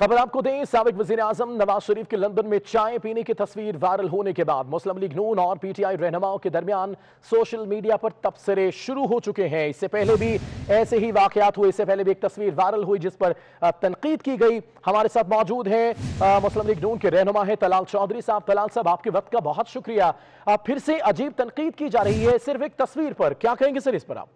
खबर आपको दें, साबिक वज़ीर-ए-आज़म नवाज शरीफ के लंदन में चाय पीने की तस्वीर वायरल होने के बाद मुस्लिम लीग नून और पीटीआई रहनुमाओं के दरमियान सोशल मीडिया पर तबसरे शुरू हो चुके हैं। इससे पहले भी ऐसे ही वाकयात हुए। इससे पहले भी एक तस्वीर वायरल हुई जिस पर तनकीद की गई। हमारे साथ मौजूद हैं मुस्लिम लीग नून के रहनुमा हैं तलाल चौधरी साहब। तलाल साहब, आपके वक्त का बहुत शुक्रिया। फिर से अजीब तनकीद की जा रही है सिर्फ एक तस्वीर पर, क्या कहेंगे सर इस पर आप?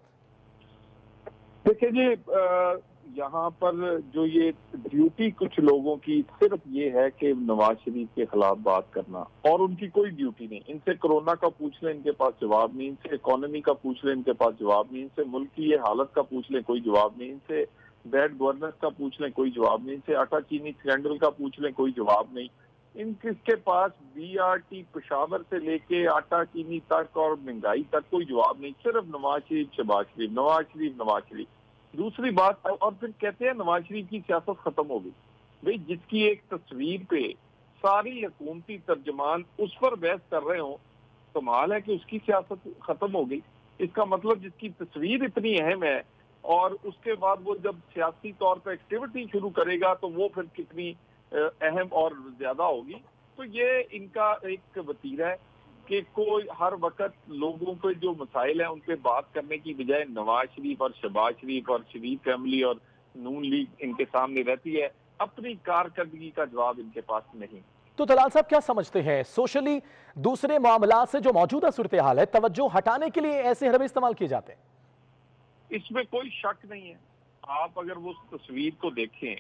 देखिए जी, यहाँ पर जो ये ड्यूटी कुछ लोगों की सिर्फ ये है कि नवाज शरीफ के खिलाफ बात करना, और उनकी कोई ड्यूटी नहीं। इनसे कोरोना का पूछ लें, इनके पास जवाब नहीं। इनसे इकोनॉमी का पूछ लें, इनके पास जवाब नहीं। इनसे मुल्क की ये हालत का पूछ लें, कोई जवाब नहीं। इनसे बैड गवर्नेंस का पूछ लें, कोई जवाब नहीं। इनसे आटा चीनी स्कैंडल का पूछ लें, कोई जवाब नहीं। इनके पास बीआरटी पेशावर से लेके आटा चीनी तक और महंगाई तक कोई जवाब नहीं। सिर्फ नवाज शरीफ, शहबाज शरीफ, नवाज शरीफ, नवाज शरीफ। दूसरी बात, और फिर कहते हैं नवाज शरीफ की सियासत खत्म हो गई। भाई, जिसकी एक तस्वीर पे सारी हुकूमती तर्जमान उस पर बहस कर रहे हो, कमाल है कि उसकी सियासत खत्म हो गई। इसका मतलब जिसकी तस्वीर इतनी अहम है और उसके बाद वो जब सियासी तौर पर एक्टिविटी शुरू करेगा तो वो फिर कितनी अहम और ज्यादा होगी। तो ये इनका एक वतीरा है कि कोई हर वक्त लोगों के जो मसाइल हैं उन पे बात करने की बजाय नवाज शरीफ और शहबाज शरीफ और शरीफ फैमिली और नून लीग इनके सामने रहती है। अपनी कारकर्दगी का जवाब इनके पास नहीं। तो तलाल साहब, क्या समझते हैं सोशली दूसरे मामलात से जो मौजूदा सूरत हाल है, तवज्जो हटाने के लिए ऐसे हरबे इस्तेमाल किए जाते हैं? इसमें कोई शक नहीं है। आप अगर वो तस्वीर को देखें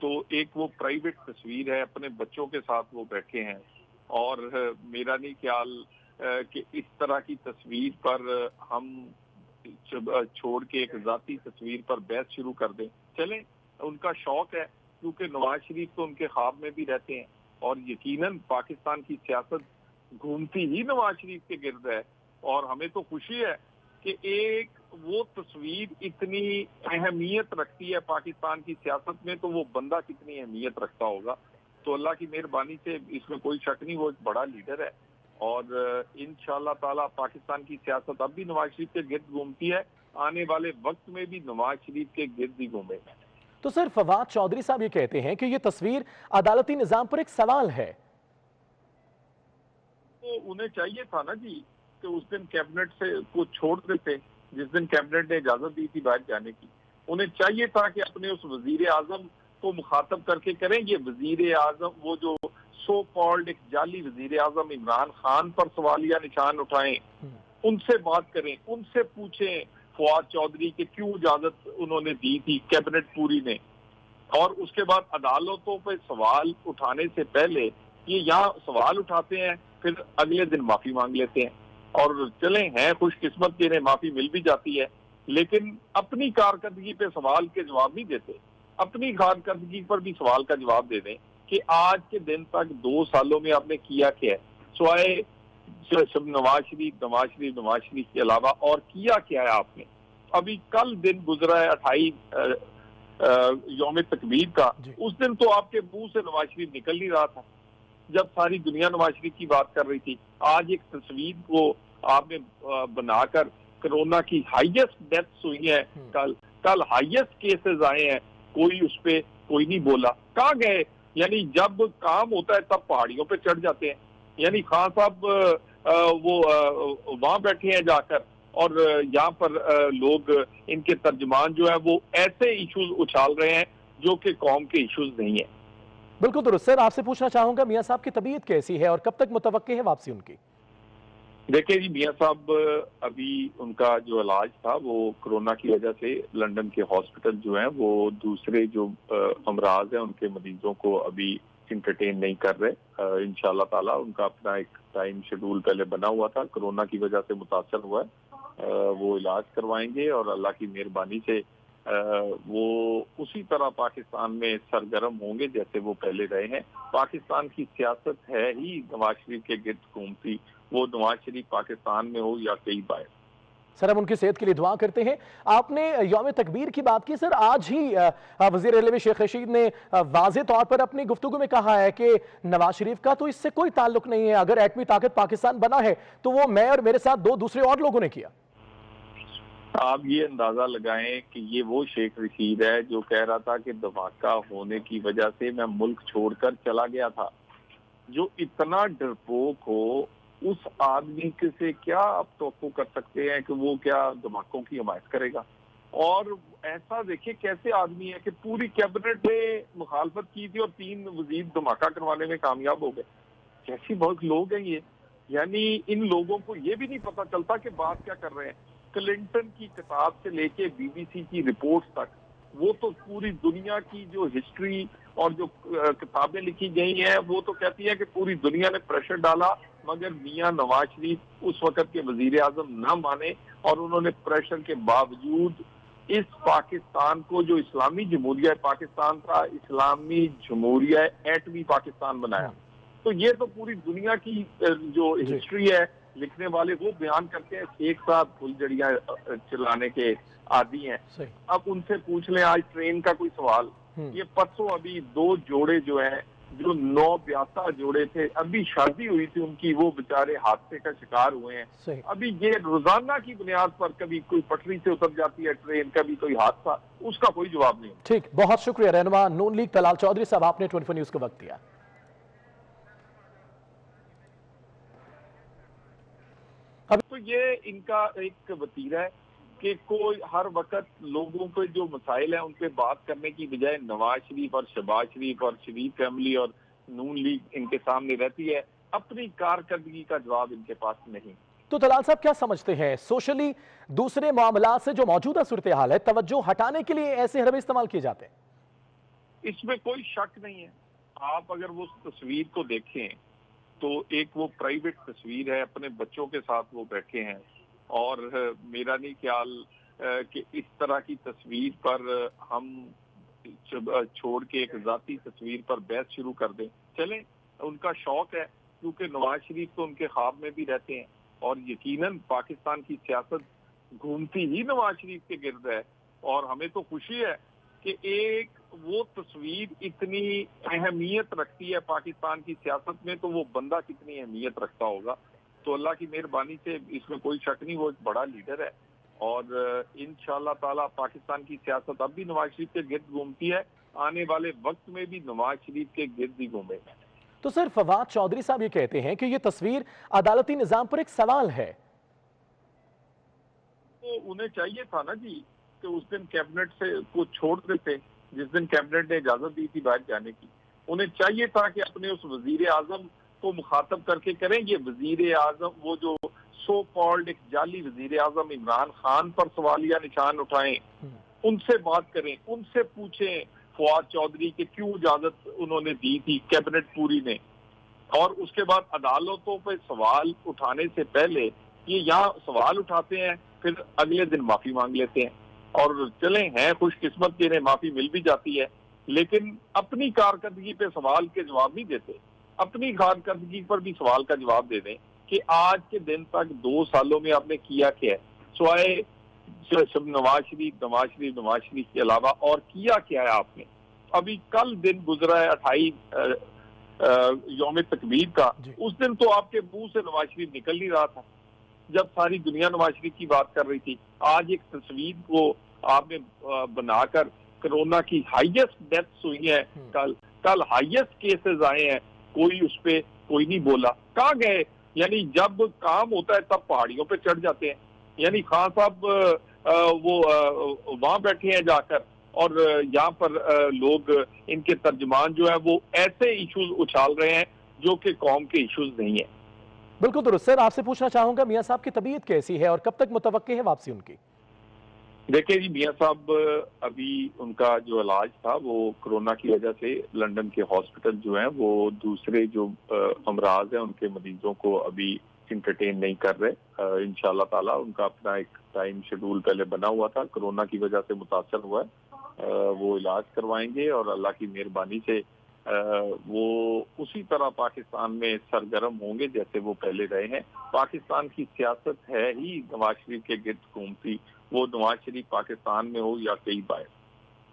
तो एक वो प्राइवेट तस्वीर है, अपने बच्चों के साथ वो बैठे हैं, और मेरा नहीं ख्याल कि इस तरह की तस्वीर पर हम छोड़ के एक जाती तस्वीर पर बहस शुरू कर दें। चलें, उनका शौक है, क्योंकि नवाज शरीफ तो उनके ख्वाब में भी रहते हैं, और यकीनन पाकिस्तान की सियासत घूमती ही नवाज शरीफ के गिर्द है। और हमें तो खुशी है कि एक वो तस्वीर इतनी अहमियत रखती है पाकिस्तान की सियासत में, तो वो बंदा कितनी अहमियत रखता होगा। तो अल्लाह की मेहरबानी से इसमें कोई शक नहीं, वो एक बड़ा लीडर है, और इंशाअल्लाह ताला पाकिस्तान की सियासत अब भी नवाज शरीफ के गिर्द घूमती है, आने वाले वक्त में भी नवाज शरीफ के गिर्द ही घूमेगा। तो सर, फवाद चौधरी साहब ये कहते हैं कि ये तस्वीर अदालती निजाम पर एक सवाल है। तो उन्हें चाहिए था ना जी कि उस दिन कैबिनेट से को छोड़ देते, जिस दिन कैबिनेट ने इजाजत दी थी बाहर जाने की। उन्हें चाहिए था कि अपने उस वजीर आजम को मुखातब करके करें। ये वजीर आजम, वो जो सो कॉल्ड एक जाली वजीर आजम इमरान खान पर सवालिया निशान उठाएं, उनसे बात करें, उनसे पूछें फवाद चौधरी के क्यों इजाजत उन्होंने दी थी कैबिनेट पूरी ने। और उसके बाद अदालतों पर सवाल उठाने से पहले ये यहाँ सवाल उठाते हैं, फिर अगले दिन माफी मांग लेते हैं, और चले हैं खुशकिस्मत के इन्हें माफी मिल भी जाती है, लेकिन अपनी कारकर्दगी पे सवाल के जवाब नहीं देते। अपनी कारकर्दगी पर भी सवाल का जवाब दे दें कि आज के दिन तक 2 सालों में आपने किया क्या है, सिवाय नवाज शरीफ के अलावा और किया क्या है आपने। अभी कल दिन गुजरा है 28 यौम तकबीर का, उस दिन तो आपके मुंह से नवाज शरीफ निकल नहीं रहा था जब सारी दुनिया नवाज शरीफ की बात कर रही थी। आज एक तस्वीर को आपने बनाकर, कोरोना की हाईएस्ट डेथ्स हुई है, कल हाईएस्ट केसेस आए हैं, कोई उस पे कोई नहीं बोला। कहाँ गए? यानी जब काम होता है तब पहाड़ियों पे चढ़ जाते हैं। यानी खान साहब वो वहां बैठे हैं जाकर, और यहाँ पर लोग, इनके तर्जमान जो है वो ऐसे इश्यूज उछाल रहे हैं जो कि कौम के इश्यूज नहीं है। बिल्कुल दुरुस्त। सर, आपसे पूछना चाहूंगा, मियां साहब की तबीयत कैसी है और कब तक मुतवक्के है वापसी उनकी? देखिए जी, मियां साहब अभी उनका जो इलाज था वो कोरोना की वजह से लंदन के हॉस्पिटल जो हैं वो दूसरे जो अमराज हैं उनके मरीजों को अभी इंटरटेन नहीं कर रहे। इंशाल्लाह ताला उनका अपना एक टाइम शेड्यूल पहले बना हुआ था, कोरोना की वजह से मुतासर हुआ है, वो इलाज करवाएंगे, और अल्लाह की मेहरबानी से वो उसी तरह पाकिस्तान में सरगर्म होंगे जैसे वो पहले रहे हैं। पाकिस्तान की सियासत है ही नवाज शरीफ के गिर्द घूमती, वो नवाज शरीफ पाकिस्तान में हो या कई बार। सर, हम उनकी सेहत के लिए दुआ करते हैं। आपने यौम तकबीर की बात की। सर, आज ही वज़ीर रहलवी शेख रशीद ने वाज़े तौर पर अपनी गुफ्तगू में कहा है कि नवाज शरीफ का तो इससे कोई ताल्लुक नहीं है, अगर एटमी ताकत पाकिस्तान बना है तो वो मैं और मेरे साथ 2 दूसरे और लोगों ने किया। آپ یہ اندازہ لگائیں کہ یہ وہ شیخ رشید ہے جو کہہ رہا تھا کہ دھماکہ ہونے کی وجہ سے میں ملک چھوڑ کر چلا گیا تھا. جو اتنا ڈرپوک ہو اس آدمی سے کیا آپ توقع کر سکتے ہیں کہ وہ کیا دھماکوں کی حمایت کرے گا؟ اور ایسا دیکھیں کیسے آدمی ہے کہ پوری کیبنٹ نے مخالفت کی تھی اور 3 وزیر دھماکہ کروانے میں کامیاب ہو گئے. کیسی بہت لوگ ہیں یہ. یعنی ان لوگوں کو یہ بھی نہیں پتا چلتا کہ بات کیا کر رہے ہیں. کلنٹن کی کتاب سے لے کے بی بی سی کی رپورٹ تک وہ تو پوری دنیا کی جو ہسٹری اور جو کتابیں لکھی گئی ہیں وہ تو کہتی ہے کہ پوری دنیا نے پریشر ڈالا مگر میاں نواز شریف اس وقت کے وزیر اعظم نہ مانے اور انہوں نے پریشر کے باوجود اس پاکستان کو جو اسلامی جمہوریہ پاکستان کا اسلامی جمہوریہ ایٹمی پاکستان بنایا. تو یہ تو پوری دنیا کی جو ہسٹری ہے لکھنے والے وہ بیان کرتے ہیں. ایک ساتھ پھل جڑیاں چلانے کے عادی ہیں. اب ان سے پوچھ لیں آج ٹرین کا کوئی سوال. یہ پرسوں ابھی 2 جوڑے جو ہیں جو 9 بیاتا جوڑے تھے ابھی شادی ہوئی تھی ان کی وہ بیچارے حادثے کا شکار ہوئے ہیں. ابھی یہ روزانہ کی بنیاد پر کبھی کوئی پٹری سے اتر جاتی ہے ٹرین کبھی کوئی حادثہ اس کا کوئی جواب نہیں. ٹھیک بہت شکریہ رہنما نون لیگ طلال چودھری صاحب آپ نے 24 نیوز کو وقت دیا. تو یہ ان کا ایک وتیرہ ہے کہ کوئی ہر وقت لوگوں کے جو مسائل ہیں ان پہ بات کرنے کی بجائے نواز شریف اور شہباز شریف اور شریف فیملی اور نون لیگ ان کے سامنے رہتی ہے. اپنی کارکردگی کا جواب ان کے پاس نہیں. تو طلال صاحب کیا سمجھتے ہیں سوشلی دوسرے معاملات سے جو موجودہ صورتحال ہے توجہ ہٹانے کے لیے ایسے حربے استعمال کیے جاتے ہیں؟ اس میں کوئی شک نہیں ہے. آپ اگر وہ تصویر کو دیکھیں تو ایک وہ پرائیویٹ تصویر ہے اپنے بچوں کے ساتھ وہ بیٹھے ہیں اور میرا نہیں خیال کہ اس طرح کی تصویر پر ہم چھوڑ کے ایک ذاتی تصویر پر بحث شروع کر دیں. چلیں ان کا شوق ہے کیونکہ نواز شریف تو ان کے خواب میں بھی رہتے ہیں اور یقیناً پاکستان کی سیاست گھومتی ہی نواز شریف کے گرد ہے. اور ہمیں تو خوشی ہے کہ ایک وہ تصویر اتنی اہمیت رکھتی ہے پاکستان کی سیاست میں تو وہ بندہ کتنی اہمیت رکھتا ہوگا. تو اللہ کی مہربانی سے اس میں کوئی شک نہیں وہ ایک بڑا لیڈر ہے اور انشاءاللہ تعالی پاکستان کی سیاست اب بھی نواز شریف کے گرد گھومتی ہے. آنے والے وقت میں بھی نواز شریف کے گرد ہی گھومے. تو سر فواد چودھری صاحب یہ کہتے ہیں کہ یہ تصویر عدالتی نظام پر ایک سوال ہے. تو انہیں چاہیے تھا نا جی کہ اس دن کیبنٹ سے کو چھوڑ دیتے جس دن کیبنٹ نے اجازت دی تھی باہر جانے کی. انہیں چاہیے تھا کہ اپنے اس وزیر اعظم کو مخاطب کر کے کریں. یہ وزیر اعظم وہ جو سو کالڈ ایک جعلی وزیر اعظم عمران خان پر سوالیہ نشان اٹھائیں ان سے بات کریں ان سے پوچھیں فواد چودھری کہ کیوں اجازت انہوں نے دی تھی کیبنٹ پوری نے. اور اس کے بعد عدالتوں پہ سوال اٹھانے سے پہلے یہ یہاں سوال اٹھاتے ہیں پھر اگلے دن معافی مانگ لیتے ہیں اور چلیں ہیں خوش قسمت کہ انہیں معافی مل بھی جاتی ہے لیکن اپنی کارکردگی پہ سوال کے جواب نہیں دیتے. اپنی کارکردگی پر بھی سوال کا جواب دے دیں کہ آج کے دن تک 2 سالوں میں آپ نے کیا کیا ہے سوائے نواز شریف کے علاوہ اور کیا کیا ہے آپ نے. ابھی کل دن گزرا ہے 28 یوم تکبیر کا. اس دن تو آپ کے منہ سے نواز شریف نکل نہیں رہا تھا جب ساری دنیا نواز شریف کی بات کر رہی تھی. آج ایک تصویر کو آپ نے بنا کر کرونا کی ہائیسٹ ڈیتھس ہوئی ہیں کل ہائیسٹ کیسز آئے ہیں کوئی اس پہ کوئی نہیں بولا. کہاں گئے؟ یعنی جب کام ہوتا ہے تب پہاڑیوں پہ چڑھ جاتے ہیں. یعنی خان صاحب وہ وہاں بیٹھے ہیں جا کر اور یہاں پر لوگ ان کے ترجمان جو ہے وہ ایسے ایشوز اچھال رہے ہیں جو کہ قوم کے ایشوز نہیں ہیں. بالکل درست. سر آپ سے پوچھنا چاہوں گا میاں صاحب کی طبیعت کیسی ہے اور کب تک متوقع ہے واپسی ان کی؟ دیکھیں جی میاں صاحب ابھی ان کا جو علاج تھا وہ کرونا کی وجہ سے لندن کے ہاسپٹل جو ہیں وہ دوسرے جو امراض ہیں ان کے مریضوں کو ابھی انٹرٹین نہیں کر رہے. انشاءاللہ تعالی ان کا اپنا ایک ٹائم شیڈول پہلے بنا ہوا تھا کرونا کی وجہ سے متاثر ہوا ہے وہ علاج کروائیں گے اور اللہ کی مہربانی سے وہ اسی طرح پاکستان میں سرگرم ہوں گے جیسے وہ پہلے رہے ہیں. پاکستان کی سیاست ہے ہی نواز شریف کے گرد گھومتی وہ نواز شریف پاکستان میں ہو یا کئی باہر.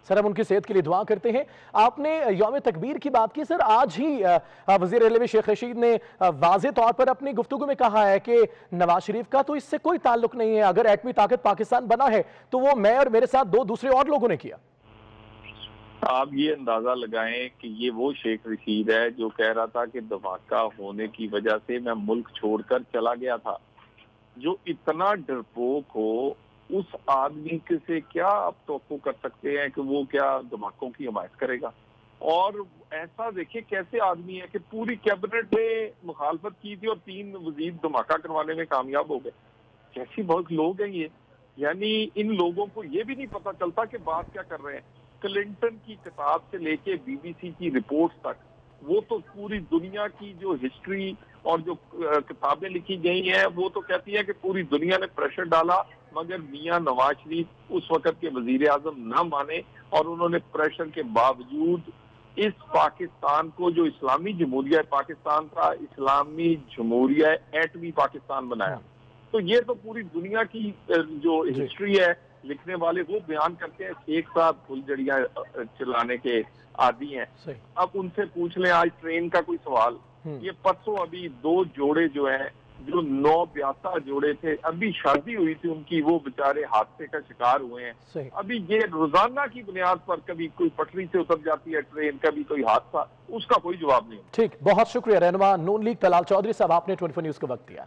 सर हम उनकी सेहत के लिए दुआ करते हैं। आपने यौम तकबीर की बात की सर, आज ही वज़ीर रेलवे शेख रशीद ने वाज़े तौर पर अपनी गुफ्तगू में कहा है कि नवाज शरीफ का तो इससे कोई ताल्लुक नहीं है, अगर एटमी ताकत पाकिस्तान बना है तो वो मैं और मेरे साथ दो दूसरे और लोगों ने किया। आप ये अंदाजा लगाएं कि ये वो शेख रशीद है जो कह रहा था कि धमाका होने की वजह से मैं मुल्क छोड़कर चला गया था। जो इतना डरपोक हो, उस आदमी से क्या आप तवक्को कर सकते हैं कि वो क्या धमाकों की हिमायत करेगा? और ऐसा देखिए कैसे आदमी है कि पूरी कैबिनेट ने मुखालफत की थी और 3 वजीर धमाका करवाने में कामयाब हो गए। कैसी बहुत लोग हैं ये, यानी इन लोगों को ये भी नहीं पता चलता कि बात क्या कर रहे हैं। क्लिंटन की किताब से लेके बीबीसी की रिपोर्ट तक, वो तो पूरी दुनिया की जो हिस्ट्री और जो किताबें लिखी गई हैं वो तो कहती है कि पूरी दुनिया ने प्रेशर डाला, मगर मियां नवाज शरीफ उस वक्त के वजीर आजम ना माने और उन्होंने प्रेशर के बावजूद इस पाकिस्तान को, जो इस्लामी जमहूरिया पाकिस्तान था, इस्लामी जमहूरिया एटमी पाकिस्तान बनाया। तो ये तो पूरी दुनिया की जो हिस्ट्री है लिखने वाले वो बयान करते हैं, एक साथ फुलझड़ियां चलाने के आदी हैं। अब उनसे पूछ लें आज ट्रेन का कोई सवाल, ये परसों अभी 2 जोड़े जो हैं, जो 9 ब्याता जोड़े थे, अभी शादी हुई थी उनकी, वो बेचारे हादसे का शिकार हुए हैं। अभी ये रोजाना की बुनियाद पर कभी कोई पटरी से उतर जाती है ट्रेन, कभी कोई हादसा, उसका कोई जवाब नहीं। ठीक, बहुत शुक्रिया रहनुमा नून लीग तलाल चौधरी साहब, आपने 24 न्यूज को वक्त दिया।